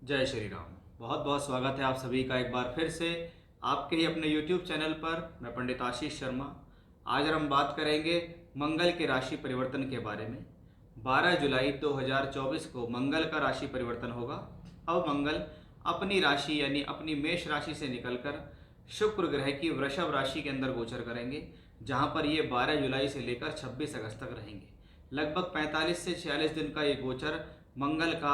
जय श्री राम। बहुत बहुत स्वागत है आप सभी का एक बार फिर से आपके ही अपने YouTube चैनल पर। मैं पंडित आशीष शर्मा। आज हम बात करेंगे मंगल के राशि परिवर्तन के बारे में। 12 जुलाई 2024 को मंगल का राशि परिवर्तन होगा। अब मंगल अपनी राशि यानी अपनी मेष राशि से निकलकर शुक्र ग्रह की वृषभ राशि के अंदर गोचर करेंगे, जहां पर ये 12 जुलाई से लेकर 26 अगस्त तक रहेंगे। लगभग 45 से 46 दिन का ये गोचर मंगल का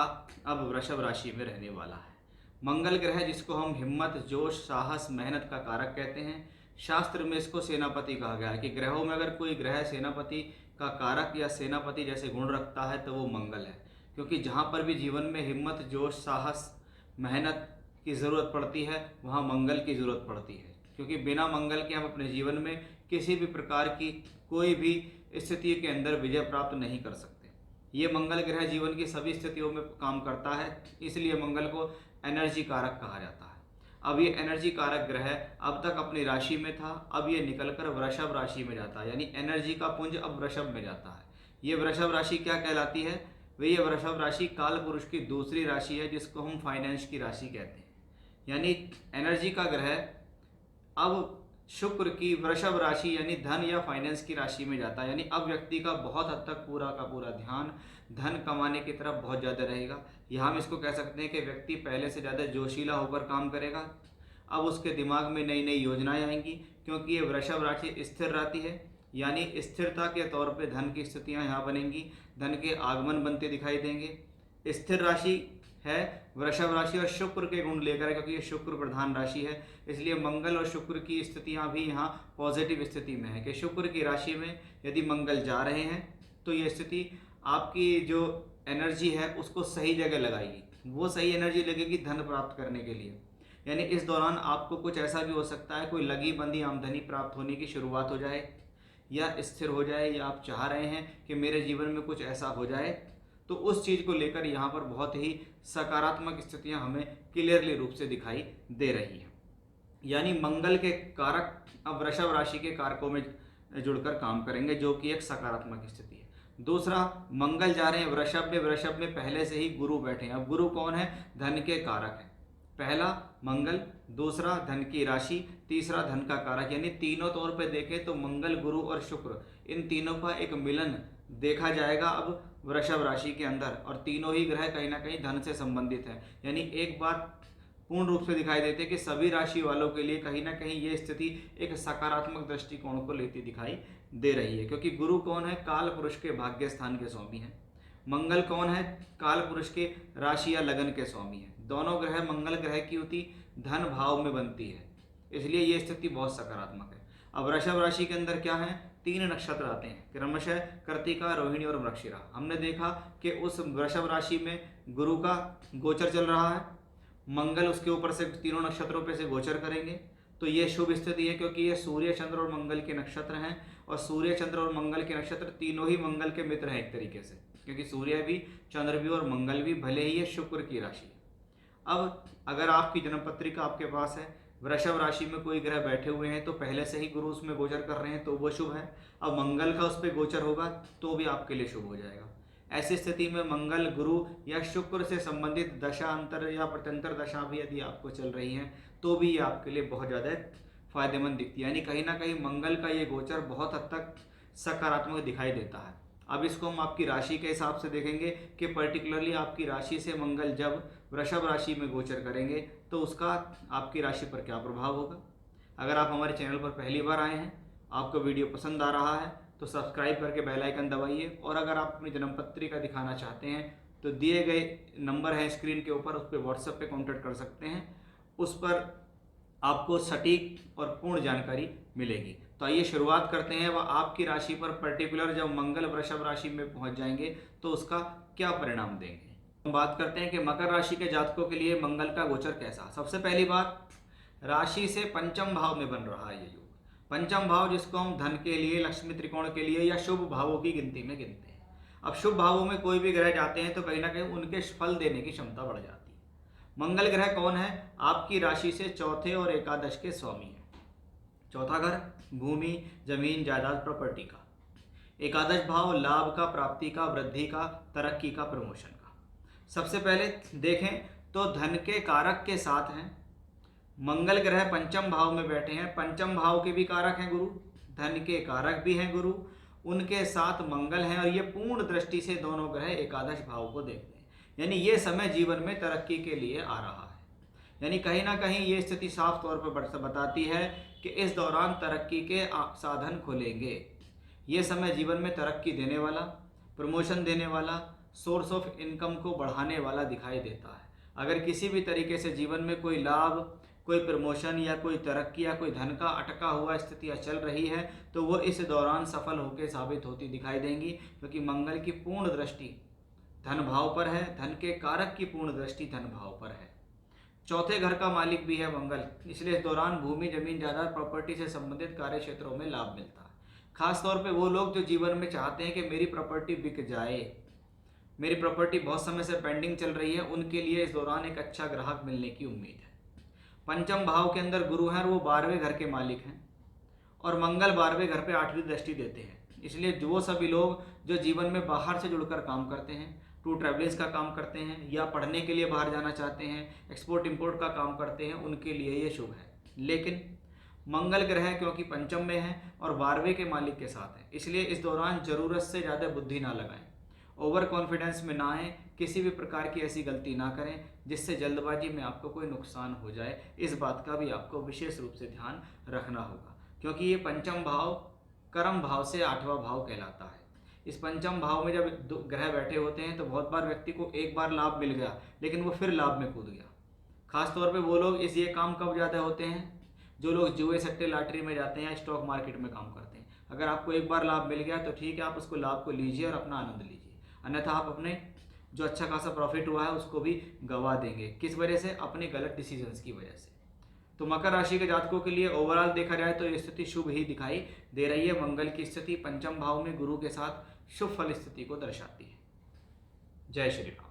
अब वृषभ राशि में रहने वाला है। मंगल ग्रह जिसको हम हिम्मत, जोश, साहस, मेहनत का कारक कहते हैं। शास्त्र में इसको सेनापति कहा गया है कि ग्रहों में अगर कोई ग्रह सेनापति का कारक या सेनापति जैसे गुण रखता है तो वो मंगल है। क्योंकि जहाँ पर भी जीवन में हिम्मत, जोश, साहस, मेहनत की ज़रूरत पड़ती है वहाँ मंगल की ज़रूरत पड़ती है। क्योंकि बिना मंगल के हम अपने जीवन में किसी भी प्रकार की कोई भी स्थिति के अंदर विजय प्राप्त नहीं कर सकते। ये मंगल ग्रह जीवन की सभी स्थितियों में काम करता है, इसलिए मंगल को एनर्जी कारक कहा जाता है। अब ये एनर्जी कारक ग्रह अब तक अपनी राशि में था, अब ये निकलकर वृषभ राशि में जाता है, यानी एनर्जी का पुंज अब वृषभ में जाता है। ये वृषभ राशि क्या कहलाती है? वे ये वृषभ राशि काल पुरुष की दूसरी राशि है, जिसको हम फाइनेंस की राशि कहते हैं। यानी एनर्जी का ग्रह अब शुक्र की वृषभ राशि यानी धन या फाइनेंस की राशि में जाता है। यानी अब व्यक्ति का बहुत हद तक पूरा का पूरा ध्यान धन कमाने की तरफ बहुत ज़्यादा रहेगा। यहाँ हम इसको कह सकते हैं कि व्यक्ति पहले से ज़्यादा जोशीला होकर काम करेगा। अब उसके दिमाग में नई नई योजनाएं आएंगी, क्योंकि ये वृषभ राशि स्थिर रहती है। यानी स्थिरता के तौर पे धन की स्थितियाँ यहाँ बनेंगी, धन के आगमन बनते दिखाई देंगे। स्थिर राशि है वृषभ राशि और शुक्र के गुण लेकर, क्योंकि ये शुक्र प्रधान राशि है, इसलिए मंगल और शुक्र की स्थितियां भी यहाँ पॉजिटिव स्थिति में है कि शुक्र की राशि में यदि मंगल जा रहे हैं तो ये स्थिति आपकी जो एनर्जी है उसको सही जगह लगाएगी। वो सही एनर्जी लगेगी धन प्राप्त करने के लिए। यानी इस दौरान आपको कुछ ऐसा भी हो सकता है, कोई लगी बंधी आमदनी प्राप्त होने की शुरुआत हो जाए या स्थिर हो जाए, या आप चाह रहे हैं कि मेरे जीवन में कुछ ऐसा हो जाए, तो उस चीज़ को लेकर यहाँ पर बहुत ही सकारात्मक स्थितियाँ हमें क्लियरली रूप से दिखाई दे रही हैं। यानी मंगल के कारक अब वृषभ राशि के कारकों में जुड़कर काम करेंगे, जो कि एक सकारात्मक स्थिति है। दूसरा, मंगल जा रहे हैं वृषभ में पहले से ही गुरु बैठे हैं। अब गुरु कौन है? धन के कारक है। पहला मंगल, दूसरा धन की राशि, तीसरा धन का कारक। यानी तीनों तौर पे देखें तो मंगल, गुरु और शुक्र, इन तीनों का एक मिलन देखा जाएगा अब वृषभ राशि के अंदर, और तीनों ही ग्रह कहीं ना कहीं धन से संबंधित है। यानी एक बात पूर्ण रूप से दिखाई देती है कि सभी राशि वालों के लिए कहीं ना कहीं ये स्थिति एक सकारात्मक दृष्टिकोण को लेती दिखाई दे रही है। क्योंकि गुरु कौन है? काल पुरुष के भाग्य स्थान के स्वामी है। मंगल कौन है? काल पुरुष के राशि या लगन के स्वामी है। दोनों ग्रह, मंगल ग्रह की युति धन भाव में बनती है, इसलिए ये स्थिति बहुत सकारात्मक है। अब वृषभ राशि के अंदर क्या है? 3 नक्षत्र आते हैं, क्रमशः कृत्तिका, रोहिणी और मृगशिरा। हमने देखा कि उस वृषभ राशि में गुरु का गोचर चल रहा है, मंगल उसके ऊपर से तीनों नक्षत्रों पे से गोचर करेंगे, तो ये शुभ स्थिति है। क्योंकि ये सूर्य, चंद्र और मंगल के नक्षत्र हैं, और सूर्य, चंद्र और मंगल के नक्षत्र तीनों ही मंगल के मित्र हैं एक तरीके से, क्योंकि सूर्य भी, चंद्र भी और मंगल भी, भले ही ये शुक्र की राशि है। अब अगर आपकी जन्म पत्रिका आपके पास है, वृषभ राशि में कोई ग्रह बैठे हुए हैं, तो पहले से ही गुरु उसमें गोचर कर रहे हैं तो वो शुभ है। अब मंगल का उस पर गोचर होगा तो भी आपके लिए शुभ हो जाएगा। ऐसी स्थिति में मंगल, गुरु या शुक्र से संबंधित दशा अंतर या प्रत्यंतर दशा भी यदि आपको चल रही हैं तो भी ये आपके लिए बहुत ज़्यादा फायदेमंद दिखती है। यानी कहीं ना कहीं मंगल का ये गोचर बहुत हद तक सकारात्मक दिखाई देता है। अब इसको हम आपकी राशि के हिसाब से देखेंगे कि पर्टिकुलरली आपकी राशि से मंगल जब वृषभ राशि में गोचर करेंगे तो उसका आपकी राशि पर क्या प्रभाव होगा। अगर आप हमारे चैनल पर पहली बार आए हैं, आपको वीडियो पसंद आ रहा है तो सब्सक्राइब करके बेल आइकन दबाइए, और अगर आप अपनी जन्म पत्रिका दिखाना चाहते हैं तो दिए गए नंबर है स्क्रीन के ऊपर, उस पर व्हाट्सएप पे कांटेक्ट कर सकते हैं। उस पर आपको सटीक और पूर्ण जानकारी मिलेगी। तो आइए शुरुआत करते हैं। वह आपकी राशि पर पर्टिकुलर जब मंगल वृषभ राशि में पहुंच जाएंगे तो उसका क्या परिणाम देंगे। हम बात करते हैं कि मकर राशि के जातकों के लिए मंगल का गोचर कैसा। सबसे पहली बात, राशि से पंचम भाव में बन रहा है ये योग। पंचम भाव जिसको हम धन के लिए, लक्ष्मी त्रिकोण के लिए या शुभ भावों की गिनती में गिनते हैं। अब शुभ भावों में कोई भी ग्रह जाते हैं तो कहीं ना कहीं उनके फल देने की क्षमता बढ़ जाती है। मंगल ग्रह कौन है? आपकी राशि से चौथे और एकादश के स्वामी है। चौथा घर भूमि, जमीन, जायदाद, प्रॉपर्टी का। एकादश भाव लाभ का, प्राप्ति का, वृद्धि का, तरक्की का, प्रमोशन का। सबसे पहले देखें तो धन के कारक के साथ हैं। मंगल ग्रह पंचम भाव में बैठे हैं, पंचम भाव के भी कारक हैं गुरु, धन के कारक भी हैं गुरु, उनके साथ मंगल हैं, और ये पूर्ण दृष्टि से दोनों ग्रह एकादश भाव को देखते हैं। यानी ये समय जीवन में तरक्की के लिए आ रहा है। यानी कहीं ना कहीं ये स्थिति साफ तौर पर बताती है कि इस दौरान तरक्की के साधन खुलेंगे। ये समय जीवन में तरक्की देने वाला, प्रमोशन देने वाला, सोर्स ऑफ इनकम को बढ़ाने वाला दिखाई देता है। अगर किसी भी तरीके से जीवन में कोई लाभ, कोई प्रमोशन या कोई तरक्की या कोई धन का अटका हुआ स्थितियाँ चल रही है तो वो इस दौरान सफल होकर साबित होती दिखाई देंगी, क्योंकि मंगल की पूर्ण दृष्टि धन भाव पर है, धन के कारक की पूर्ण दृष्टि धन भाव पर है। चौथे घर का मालिक भी है मंगल, इसलिए इस दौरान भूमि, जमीन, जायदाद, प्रॉपर्टी से संबंधित कार्य क्षेत्रों में लाभ मिलता है। खास तौर पे वो लोग जो जीवन में चाहते हैं कि मेरी प्रॉपर्टी बिक जाए, मेरी प्रॉपर्टी बहुत समय से पेंडिंग चल रही है, उनके लिए इस दौरान एक अच्छा ग्राहक मिलने की उम्मीद है। पंचम भाव के अंदर गुरु हैं और वो 12वें घर के मालिक हैं, और मंगल 12वें घर पे 8वीं दृष्टि देते हैं। इसलिए जो सभी लोग जो जीवन में बाहर से जुड़कर काम करते हैं, टूर ट्रैवलिंग्स का काम करते हैं या पढ़ने के लिए बाहर जाना चाहते हैं, एक्सपोर्ट इंपोर्ट का काम करते हैं, उनके लिए ये शुभ है। लेकिन मंगल ग्रह क्योंकि पंचम में है और 12वें के मालिक के साथ है, इसलिए इस दौरान ज़रूरत से ज़्यादा बुद्धि ना लगाएं, ओवर कॉन्फिडेंस में ना आएँ, किसी भी प्रकार की ऐसी गलती ना करें जिससे जल्दबाजी में आपको कोई नुकसान हो जाए। इस बात का भी आपको विशेष रूप से ध्यान रखना होगा, क्योंकि ये पंचम भाव कर्म भाव से 8वां भाव कहलाता है। इस पंचम भाव में जब दो ग्रह बैठे होते हैं तो बहुत बार व्यक्ति को एक बार लाभ मिल गया लेकिन वो फिर लाभ में कूद गया। खास तौर पे वो लोग ये काम कब ज़्यादा होते हैं, जो लोग जुए, सट्टे, लॉटरी में जाते हैं या स्टॉक मार्केट में काम करते हैं। अगर आपको एक बार लाभ मिल गया तो ठीक है, आप उसको लाभ को लीजिए और अपना आनंद लीजिए, अन्यथा आप अपने जो अच्छा खासा प्रॉफिट हुआ है उसको भी गंवा देंगे। किस वजह से? अपने गलत डिसीजंस की वजह से। तो मकर राशि के जातकों के लिए ओवरऑल देखा जाए तो ये स्थिति शुभ ही दिखाई दे रही है। मंगल की स्थिति पंचम भाव में गुरु के साथ शुभ फल स्थिति को दर्शाती है। जय श्री राम।